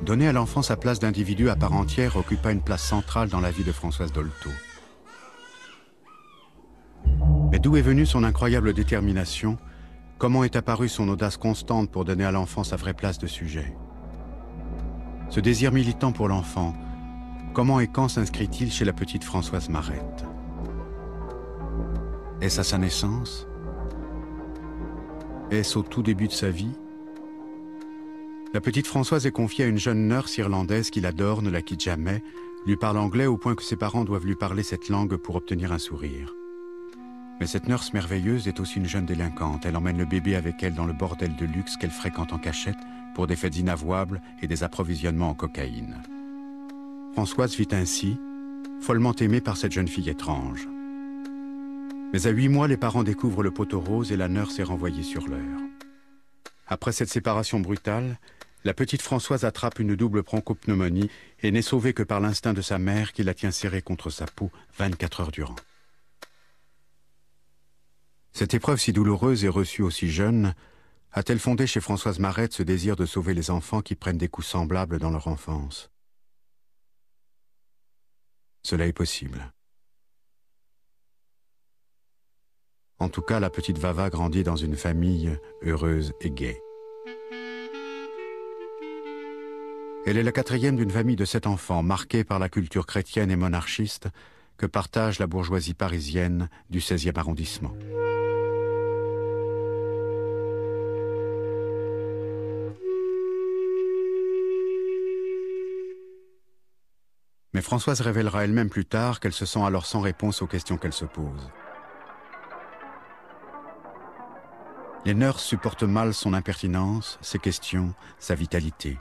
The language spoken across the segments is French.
Donner à l'enfant sa place d'individu à part entière occupa une place centrale dans la vie de Françoise Dolto. Mais d'où est venue son incroyable détermination? Comment est apparue son audace constante pour donner à l'enfant sa vraie place de sujet? Ce désir militant pour l'enfant, comment et quand s'inscrit-il chez la petite Françoise Marette? Est-ce à sa naissance? Est-ce au tout début de sa vie? La petite Françoise est confiée à une jeune nurse irlandaise qui l'adore, ne la quitte jamais, lui parle anglais au point que ses parents doivent lui parler cette langue pour obtenir un sourire. Mais cette nurse merveilleuse est aussi une jeune délinquante. Elle emmène le bébé avec elle dans le bordel de luxe qu'elle fréquente en cachette pour des fêtes inavouables et des approvisionnements en cocaïne. Françoise vit ainsi, follement aimée par cette jeune fille étrange. Mais à 8 mois, les parents découvrent le poteau rose et la nurse est renvoyée sur l'heure. Après cette séparation brutale, la petite Françoise attrape une double bronchopneumonie et n'est sauvée que par l'instinct de sa mère qui la tient serrée contre sa peau 24 heures durant. Cette épreuve si douloureuse et reçue aussi jeune a-t-elle fondé chez Françoise Marette ce désir de sauver les enfants qui prennent des coups semblables dans leur enfance? Cela est possible. En tout cas, la petite Vava grandit dans une famille heureuse et gaie. Elle est la 4e d'une famille de 7 enfants, marquée par la culture chrétienne et monarchiste que partage la bourgeoisie parisienne du 16e arrondissement. Mais Françoise révélera elle-même plus tard qu'elle se sent alors sans réponse aux questions qu'elle se pose. Les nurses supportent mal son impertinence, ses questions, sa vitalité.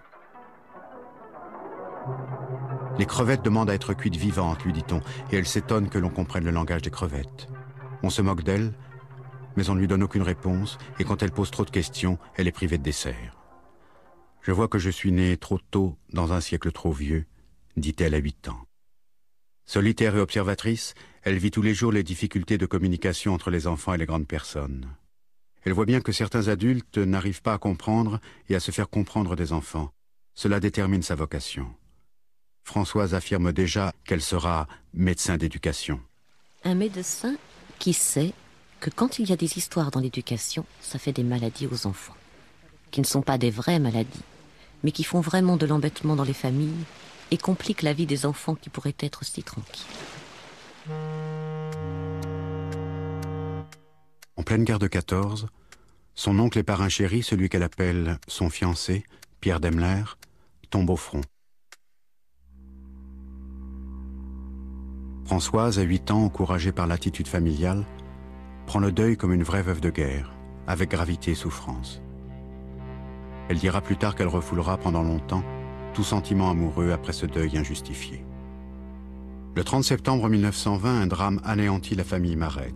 Les crevettes demandent à être cuites vivantes, lui dit-on, et elle s'étonne que l'on comprenne le langage des crevettes. On se moque d'elle, mais on ne lui donne aucune réponse, et quand elle pose trop de questions, elle est privée de dessert. Je vois que je suis née trop tôt dans un siècle trop vieux, dit-elle à 8 ans. Solitaire et observatrice, elle vit tous les jours les difficultés de communication entre les enfants et les grandes personnes. Elle voit bien que certains adultes n'arrivent pas à comprendre et à se faire comprendre des enfants. Cela détermine sa vocation. Françoise affirme déjà qu'elle sera médecin d'éducation. Un médecin qui sait que quand il y a des histoires dans l'éducation, ça fait des maladies aux enfants, qui ne sont pas des vraies maladies, mais qui font vraiment de l'embêtement dans les familles et compliquent la vie des enfants qui pourraient être si tranquilles. En pleine guerre de 14, son oncle et parrain chéri, celui qu'elle appelle son fiancé, Pierre Demler, tombe au front. Françoise, à 8 ans, encouragée par l'attitude familiale, prend le deuil comme une vraie veuve de guerre, avec gravité et souffrance. Elle dira plus tard qu'elle refoulera pendant longtemps tout sentiment amoureux après ce deuil injustifié. Le 30 septembre 1920, un drame anéantit la famille Marette.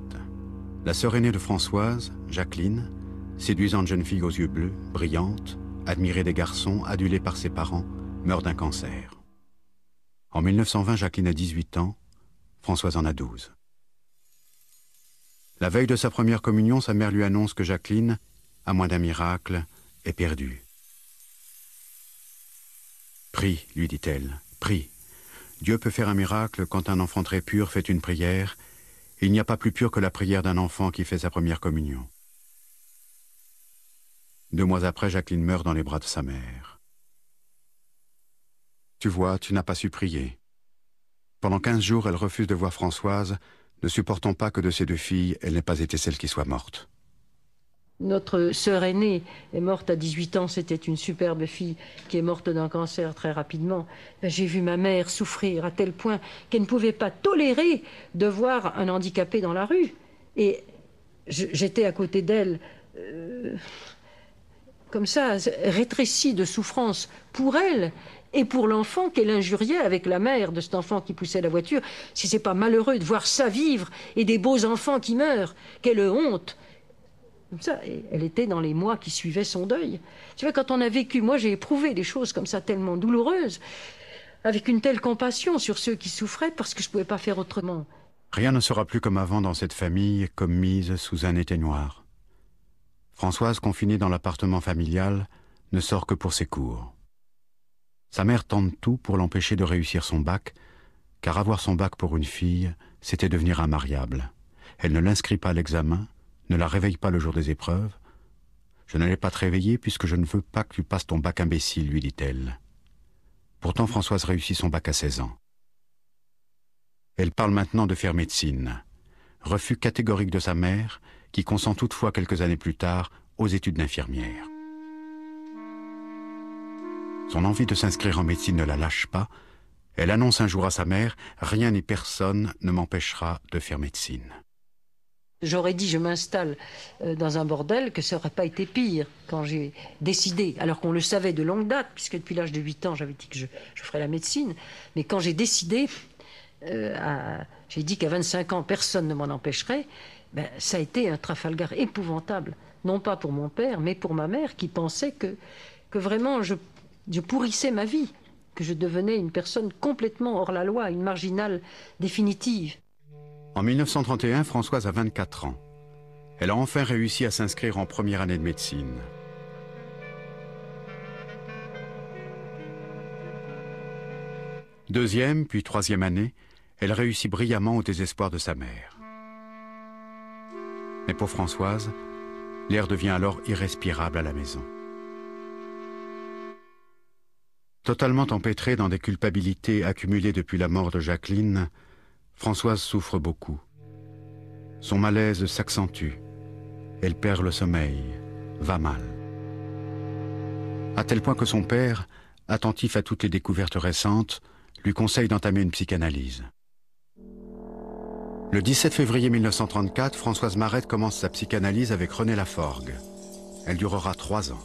La sœur aînée de Françoise, Jacqueline, séduisante jeune fille aux yeux bleus, brillante, admirée des garçons, adulée par ses parents, meurt d'un cancer. En 1920, Jacqueline a 18 ans, Françoise en a 12. La veille de sa première communion, sa mère lui annonce que Jacqueline, à moins d'un miracle, est perdue. « Prie, lui dit-elle, prie. Dieu peut faire un miracle quand un enfant très pur fait une prière. Il n'y a pas plus pur que la prière d'un enfant qui fait sa première communion. » 2 mois après, Jacqueline meurt dans les bras de sa mère. Tu vois, tu n'as pas su prier. Pendant 15 jours, elle refuse de voir Françoise, ne supportant pas que de ses 2 filles, elle n'ait pas été celle qui soit morte. Notre sœur aînée est morte à 18 ans, c'était une superbe fille qui est morte d'un cancer très rapidement. J'ai vu ma mère souffrir à tel point qu'elle ne pouvait pas tolérer de voir un handicapé dans la rue. Et j'étais à côté d'elle, comme ça, rétrécie de souffrance pour elle et pour l'enfant qu'elle injuriait avec la mère de cet enfant qui poussait la voiture. Si c'est pas malheureux de voir ça vivre et des beaux enfants qui meurent, quelle honte! Comme ça, et elle était dans les mois qui suivaient son deuil. Tu vois, quand on a vécu, moi j'ai éprouvé des choses comme ça tellement douloureuses, avec une telle compassion sur ceux qui souffraient parce que je ne pouvais pas faire autrement. Rien ne sera plus comme avant dans cette famille, comme mise sous un éteignoir. Françoise, confinée dans l'appartement familial, ne sort que pour ses cours. Sa mère tente tout pour l'empêcher de réussir son bac, car avoir son bac pour une fille, c'était devenir immariable. Elle ne l'inscrit pas à l'examen, ne la réveille pas le jour des épreuves. « Je n'allais pas te réveiller puisque je ne veux pas que tu passes ton bac imbécile, lui dit-elle. Pourtant, Françoise réussit son bac à 16 ans. Elle parle maintenant de faire médecine. Refus catégorique de sa mère, qui consent toutefois quelques années plus tard aux études d'infirmière. Son envie de s'inscrire en médecine ne la lâche pas. Elle annonce un jour à sa mère « Rien ni personne ne m'empêchera de faire médecine ». J'aurais dit je m'installe dans un bordel que ça n'aurait pas été pire quand j'ai décidé, alors qu'on le savait de longue date, puisque depuis l'âge de 8 ans j'avais dit que je ferais la médecine, mais quand j'ai décidé, j'ai dit qu'à 25 ans personne ne m'en empêcherait, ben, ça a été un Trafalgar épouvantable, non pas pour mon père, mais pour ma mère qui pensait que vraiment je pourrissais ma vie, que je devenais une personne complètement hors la loi, une marginale définitive. En 1931, Françoise a 24 ans. Elle a enfin réussi à s'inscrire en première année de médecine. Deuxième, puis troisième année, elle réussit brillamment au désespoir de sa mère. Mais pour Françoise, l'air devient alors irrespirable à la maison. Totalement empêtrée dans des culpabilités accumulées depuis la mort de Jacqueline, Françoise souffre beaucoup. Son malaise s'accentue. Elle perd le sommeil, va mal. À tel point que son père, attentif à toutes les découvertes récentes, lui conseille d'entamer une psychanalyse. Le 17 février 1934, Françoise Marette commence sa psychanalyse avec René Laforgue. Elle durera 3 ans.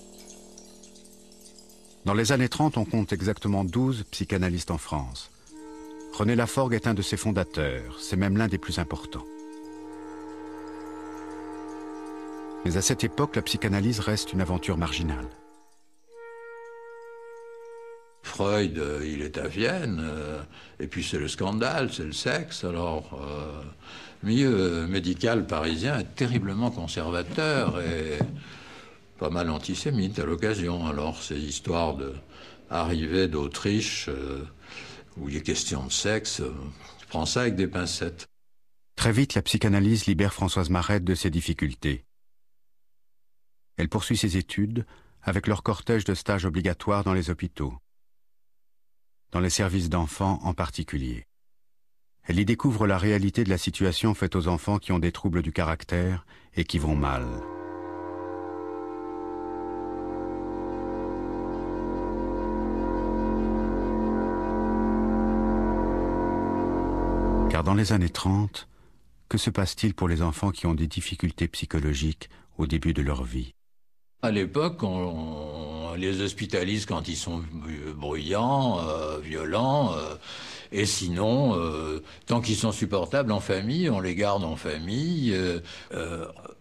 Dans les années 30, on compte exactement 12 psychanalystes en France. René Laforgue est un de ses fondateurs, c'est même l'un des plus importants. Mais à cette époque, la psychanalyse reste une aventure marginale. Freud, il est à Vienne, et puis c'est le scandale, c'est le sexe. Alors, le milieu médical parisien est terriblement conservateur et pas mal antisémite à l'occasion. Alors, ces histoires d'arrivée d'Autriche, où il est question de sexe, je prends ça avec des pincettes. Très vite, la psychanalyse libère Françoise Marette de ses difficultés. Elle poursuit ses études avec leur cortège de stages obligatoires dans les hôpitaux, dans les services d'enfants en particulier. Elle y découvre la réalité de la situation faite aux enfants qui ont des troubles du caractère et qui vont mal. Car dans les années 30, que se passe-t-il pour les enfants qui ont des difficultés psychologiques au début de leur vie? À l'époque, on les hospitalise quand ils sont bruyants, violents, et sinon, tant qu'ils sont supportables en famille, on les garde en famille.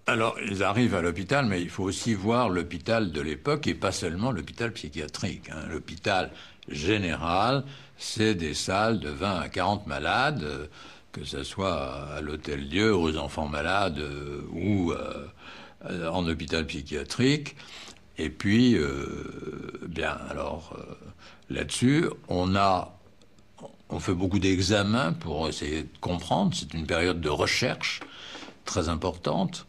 Alors, ils arrivent à l'hôpital, mais il faut aussi voir l'hôpital de l'époque et pas seulement l'hôpital psychiatrique. L'hôpital général, c'est des salles de 20 à 40 malades, que ce soit à l'Hôtel-Dieu, aux enfants malades ou en hôpital psychiatrique. Et puis, là-dessus, on fait beaucoup d'examens pour essayer de comprendre. C'est une période de recherche très importante.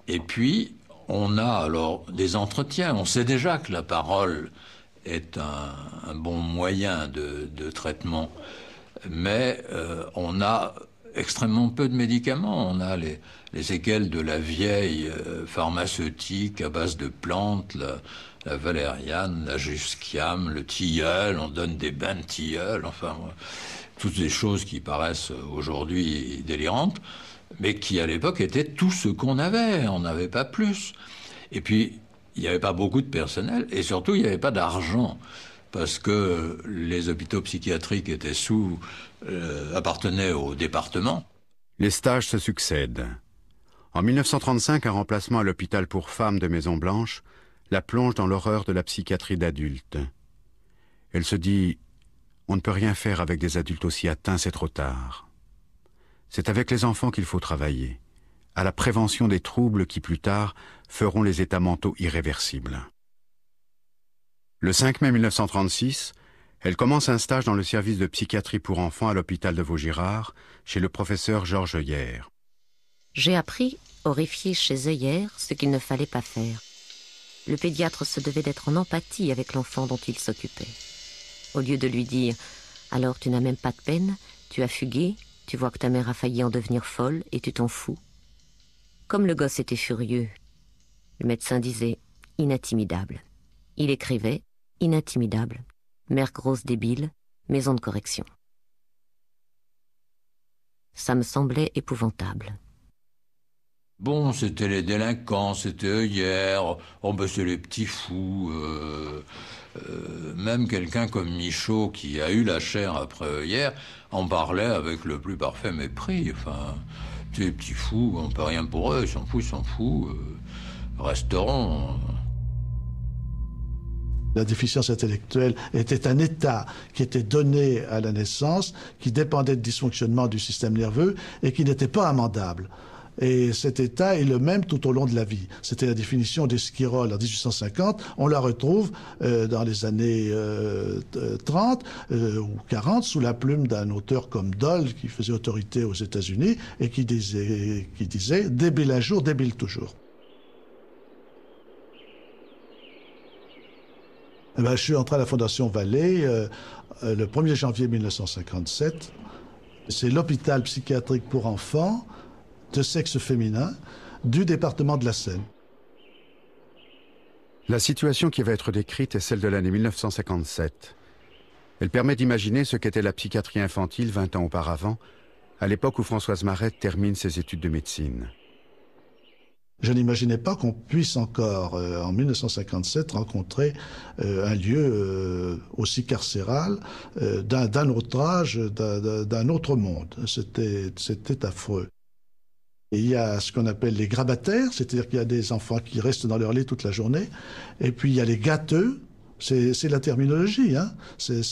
Et puis, on a alors des entretiens. On sait déjà que la parole est un bon moyen de traitement. Mais on a extrêmement peu de médicaments. On a les séquelles de la vieille pharmaceutique à base de plantes, la valériane, la jusquiame, le tilleul, on donne des bains de tilleul, enfin, toutes ces choses qui paraissent aujourd'hui délirantes, mais qui à l'époque étaient tout ce qu'on avait, on n'avait pas plus. Et puis, il n'y avait pas beaucoup de personnel, et surtout, il n'y avait pas d'argent, parce que les hôpitaux psychiatriques étaient appartenaient au département. Les stages se succèdent. En 1935, un remplacement à l'hôpital pour femmes de Maison-Blanche la plonge dans l'horreur de la psychiatrie d'adultes. Elle se dit « On ne peut rien faire avec des adultes aussi atteints, c'est trop tard. C'est avec les enfants qu'il faut travailler, à la prévention des troubles qui, plus tard, feront les états mentaux irréversibles. » Le 5 mai 1936, Elle commence un stage dans le service de psychiatrie pour enfants à l'hôpital de Vaugirard, chez le professeur Georges Heuillère. J'ai appris, horrifié chez Heuillère, ce qu'il ne fallait pas faire. Le pédiatre se devait d'être en empathie avec l'enfant dont il s'occupait. Au lieu de lui dire « Alors tu n'as même pas de peine, tu as fugué, tu vois que ta mère a failli en devenir folle et tu t'en fous. » Comme le gosse était furieux, le médecin disait « Inatimidable ». Il écrivait « Inatimidable ». Mère grosse débile, maison de correction. Ça me semblait épouvantable. Bon, c'était les délinquants, c'était Heuillère, oh ben c'est les petits fous. Même quelqu'un comme Michaud, qui a eu la chair après Heuillère, en parlait avec le plus parfait mépris. Enfin, ces petits fous, on peut rien pour eux, ils s'en foutent, resteront. La déficience intellectuelle était un état qui était donné à la naissance, qui dépendait du dysfonctionnement du système nerveux et qui n'était pas amendable. Et cet état est le même tout au long de la vie. C'était la définition d'Esquirol en 1850. On la retrouve dans les années 30 ou 40 sous la plume d'un auteur comme Doll, qui faisait autorité aux États-Unis et qui disait « Débile un jour, débile toujours ». Je suis entré à la Fondation Vallée le 1er janvier 1957. C'est l'hôpital psychiatrique pour enfants de sexe féminin du département de la Seine. La situation qui va être décrite est celle de l'année 1957. Elle permet d'imaginer ce qu'était la psychiatrie infantile 20 ans auparavant, à l'époque où Françoise Marette termine ses études de médecine. Je n'imaginais pas qu'on puisse encore, en 1957, rencontrer un lieu aussi carcéral, d'un autre âge, d'un autre monde. C'était affreux. Et il y a ce qu'on appelle les grabataires, c'est-à-dire qu'il y a des enfants qui restent dans leur lit toute la journée, et puis il y a les gâteux. C'est la terminologie, hein. C'est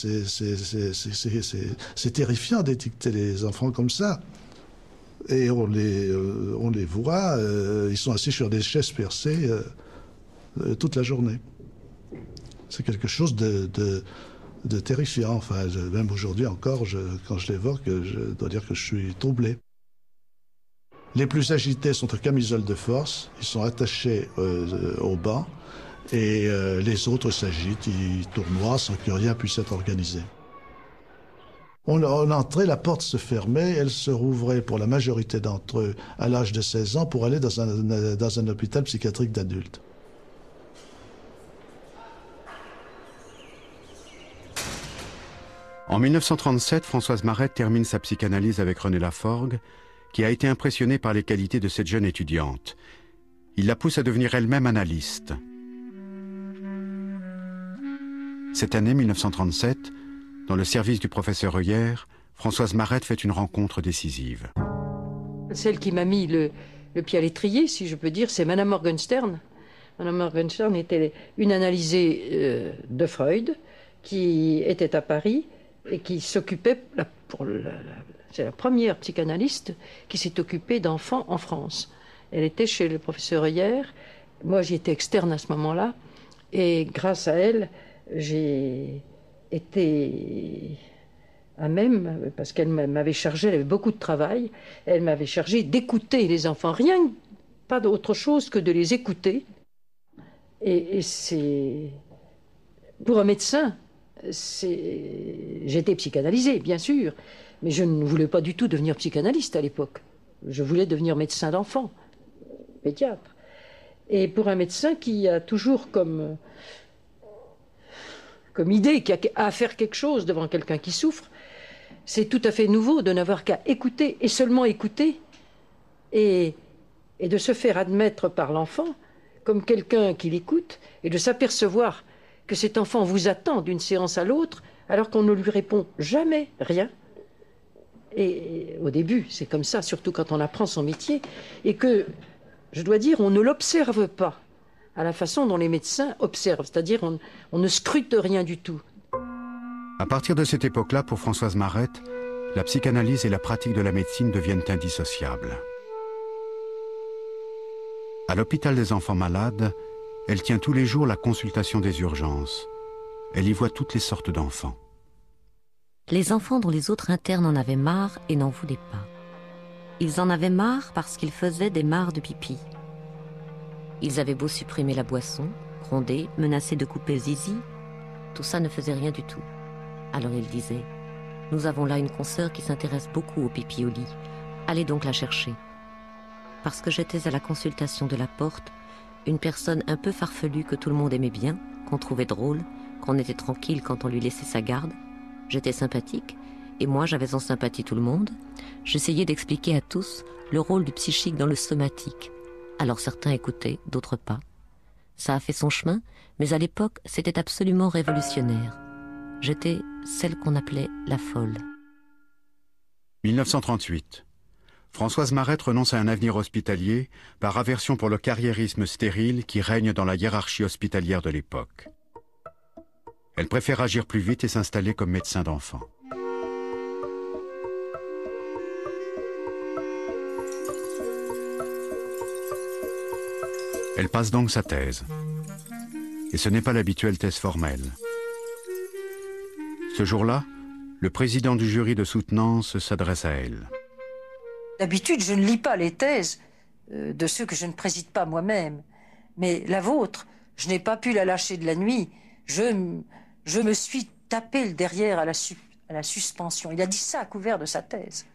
terrifiant d'étiqueter les enfants comme ça. Et on les voit, ils sont assis sur des chaises percées toute la journée. C'est quelque chose de terrifiant. Enfin, même aujourd'hui encore, quand je l'évoque, je dois dire que je suis troublé. Les plus agités sont en camisole de force, ils sont attachés au banc, et les autres s'agitent, ils tournoient sans que rien puisse être organisé. On entrait, la porte se fermait, elle se rouvrait pour la majorité d'entre eux à l'âge de 16 ans pour aller dans un hôpital psychiatrique d'adultes. En 1937, Françoise Marette termine sa psychanalyse avec René Laforgue, qui a été impressionné par les qualités de cette jeune étudiante. Il la pousse à devenir elle-même analyste. Cette année 1937, dans le service du professeur Heuillère, Françoise Marette fait une rencontre décisive. Celle qui m'a mis le pied à l'étrier, si je peux dire, c'est Madame Morgenstern. Madame Morgenstern était une analysée de Freud, qui était à Paris et qui s'occupait, c'est la première psychanalyste qui s'est occupée d'enfants en France. Elle était chez le professeur Heuillère. Moi, j'y étais externe à ce moment-là. Et grâce à elle, j'ai été à même, parce qu'elle m'avait chargé, elle avait beaucoup de travail, elle m'avait chargé d'écouter les enfants, rien, pas d'autre chose que de les écouter. Et c'est... Pour un médecin, j'étais psychanalysée, bien sûr, mais je ne voulais pas du tout devenir psychanalyste à l'époque. Je voulais devenir médecin d'enfants, pédiatre. Et pour un médecin qui a toujours comme idée, qui a à faire quelque chose devant quelqu'un qui souffre, c'est tout à fait nouveau de n'avoir qu'à écouter, et seulement écouter, et de se faire admettre par l'enfant comme quelqu'un qui l'écoute, et de s'apercevoir que cet enfant vous attend d'une séance à l'autre, alors qu'on ne lui répond jamais rien. Et au début, c'est comme ça, surtout quand on apprend son métier, et que, je dois dire, on ne l'observe pas à la façon dont les médecins observent, c'est-à-dire on ne scrute rien du tout. À partir de cette époque-là, pour Françoise Marette, la psychanalyse et la pratique de la médecine deviennent indissociables. À l'hôpital des enfants malades, elle tient tous les jours la consultation des urgences. Elle y voit toutes les sortes d'enfants. Les enfants dont les autres internes en avaient marre et n'en voulaient pas. Ils en avaient marre parce qu'ils faisaient des mares de pipi. Ils avaient beau supprimer la boisson, gronder, menacer de couper Zizi, tout ça ne faisait rien du tout. Alors ils disaient « Nous avons là une consoeur qui s'intéresse beaucoup au pipi au lit. Allez donc la chercher. » Parce que j'étais à la consultation de la porte, une personne un peu farfelue que tout le monde aimait bien, qu'on trouvait drôle, qu'on était tranquille quand on lui laissait sa garde. J'étais sympathique, et moi j'avais en sympathie tout le monde. J'essayais d'expliquer à tous le rôle du psychique dans le somatique. Alors certains écoutaient, d'autres pas. Ça a fait son chemin, mais à l'époque c'était absolument révolutionnaire. J'étais celle qu'on appelait la folle. 1938. Françoise Marette renonce à un avenir hospitalier par aversion pour le carriérisme stérile qui règne dans la hiérarchie hospitalière de l'époque. Elle préfère agir plus vite et s'installer comme médecin d'enfants. Elle passe donc sa thèse. Et ce n'est pas l'habituelle thèse formelle. Ce jour-là, le président du jury de soutenance s'adresse à elle. D'habitude, je ne lis pas les thèses de ceux que je ne préside pas moi-même. Mais la vôtre, je n'ai pas pu la lâcher de la nuit. Je me suis tapé le derrière à la suspension. Il a dit ça à couvert de sa thèse,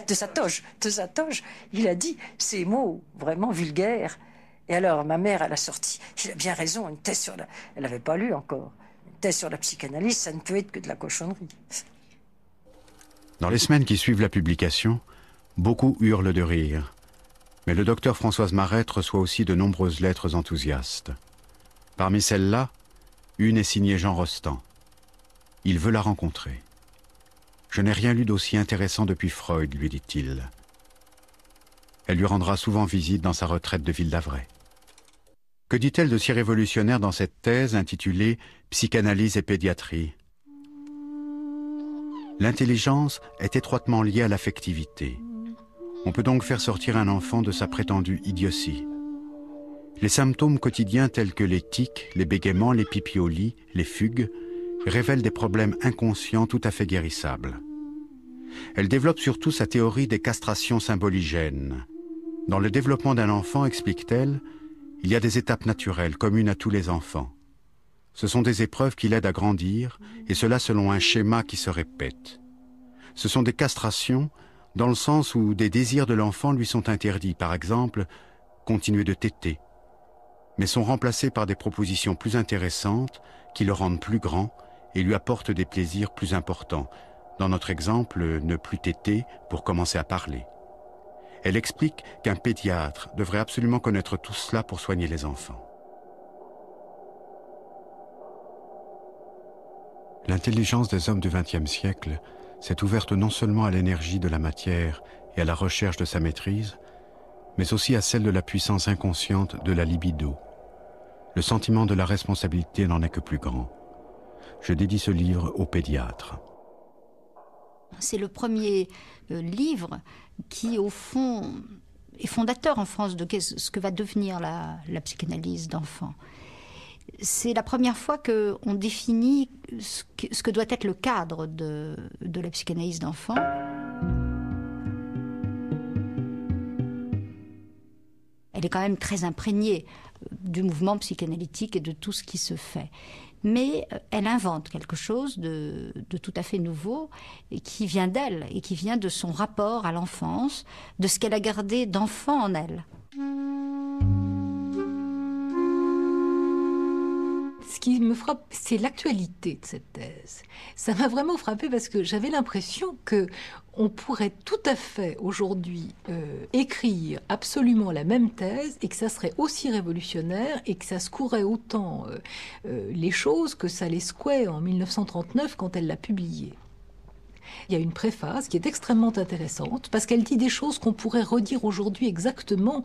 de sa toge. Il a dit ces mots vraiment vulgaires. Et alors, ma mère, elle a sorti. Il a bien raison, une thèse sur la... Elle n'avait pas lu encore. Une thèse sur la psychanalyse, ça ne peut être que de la cochonnerie. Dans les semaines qui suivent la publication, beaucoup hurlent de rire. Mais le docteur Françoise Marette reçoit aussi de nombreuses lettres enthousiastes. Parmi celles-là, une est signée Jean Rostand. Il veut la rencontrer. « Je n'ai rien lu d'aussi intéressant depuis Freud, lui dit-il. » Elle lui rendra souvent visite dans sa retraite de Ville-d'Avray. Que dit-elle de si révolutionnaire dans cette thèse intitulée « Psychanalyse et pédiatrie » ? L'intelligence est étroitement liée à l'affectivité. On peut donc faire sortir un enfant de sa prétendue idiotie. Les symptômes quotidiens tels que les tics, les bégaiements, les pipis au lit, les fugues, révèlent des problèmes inconscients tout à fait guérissables. Elle développe surtout sa théorie des castrations symboligènes. Dans le développement d'un enfant, explique-t-elle, il y a des étapes naturelles communes à tous les enfants. Ce sont des épreuves qui l'aident à grandir, et cela selon un schéma qui se répète. Ce sont des castrations dans le sens où des désirs de l'enfant lui sont interdits, par exemple, continuer de téter, mais sont remplacés par des propositions plus intéressantes qui le rendent plus grand et lui apportent des plaisirs plus importants. Dans notre exemple, ne plus téter pour commencer à parler. Elle explique qu'un pédiatre devrait absolument connaître tout cela pour soigner les enfants. L'intelligence des hommes du XXe siècle s'est ouverte non seulement à l'énergie de la matière et à la recherche de sa maîtrise, mais aussi à celle de la puissance inconsciente de la libido. Le sentiment de la responsabilité n'en est que plus grand. Je dédie ce livre aux pédiatres. C'est le premier livre qui, au fond, est fondateur en France de ce que va devenir la psychanalyse d'enfant. C'est la première fois qu'on définit ce que doit être le cadre de la psychanalyse d'enfant. Elle est quand même très imprégnée du mouvement psychanalytique et de tout ce qui se fait. Mais elle invente quelque chose de tout à fait nouveau et qui vient d'elle et qui vient de son rapport à l'enfance, de ce qu'elle a gardé d'enfant en elle. Ce qui me frappe, c'est l'actualité de cette thèse. Ça m'a vraiment frappée parce que j'avais l'impression qu'on pourrait tout à fait aujourd'hui écrire absolument la même thèse et que ça serait aussi révolutionnaire et que ça secouerait autant les choses que ça les secouait en 1939 quand elle l'a publiée. Il y a une préface qui est extrêmement intéressante parce qu'elle dit des choses qu'on pourrait redire aujourd'hui exactement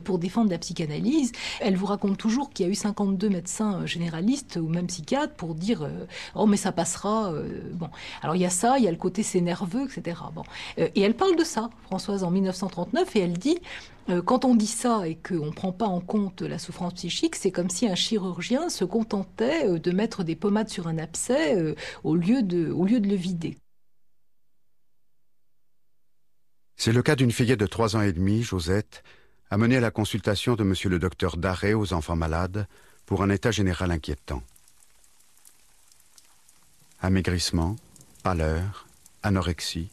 pour défendre la psychanalyse. Elle vous raconte toujours qu'il y a eu 52 médecins généralistes ou même psychiatres pour dire « Oh mais ça passera ». Bon. Alors il y a ça, il y a le côté c'est nerveux, etc. Bon. Et elle parle de ça, Françoise, en 1939, et elle dit quand on dit ça et qu'on ne prend pas en compte la souffrance psychique, c'est comme si un chirurgien se contentait de mettre des pommades sur un abcès au lieu de le vider. C'est le cas d'une fillette de 3 ans et demi, Josette, amenée à la consultation de monsieur le docteur Darré aux enfants malades pour un état général inquiétant. Amaigrissement, pâleur, anorexie,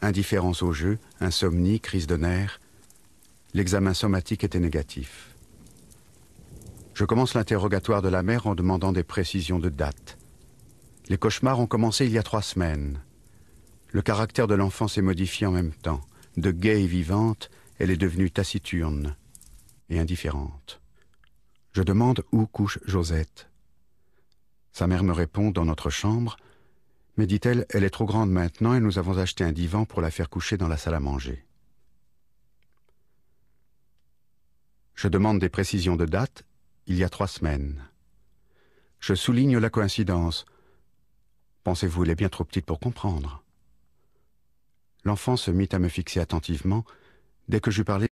indifférence au jeu, insomnie, crise de nerfs. L'examen somatique était négatif. Je commence l'interrogatoire de la mère en demandant des précisions de date. Les cauchemars ont commencé il y a 3 semaines. Le caractère de l'enfant s'est modifié en même temps. De gaie et vivante, elle est devenue taciturne et indifférente. Je demande où couche Josette. Sa mère me répond dans notre chambre, mais dit-elle, elle est trop grande maintenant et nous avons acheté un divan pour la faire coucher dans la salle à manger. Je demande des précisions de date, il y a 3 semaines. Je souligne la coïncidence. Pensez-vous, elle est bien trop petite pour comprendre. L'enfant se mit à me fixer attentivement dès que j'eus parlé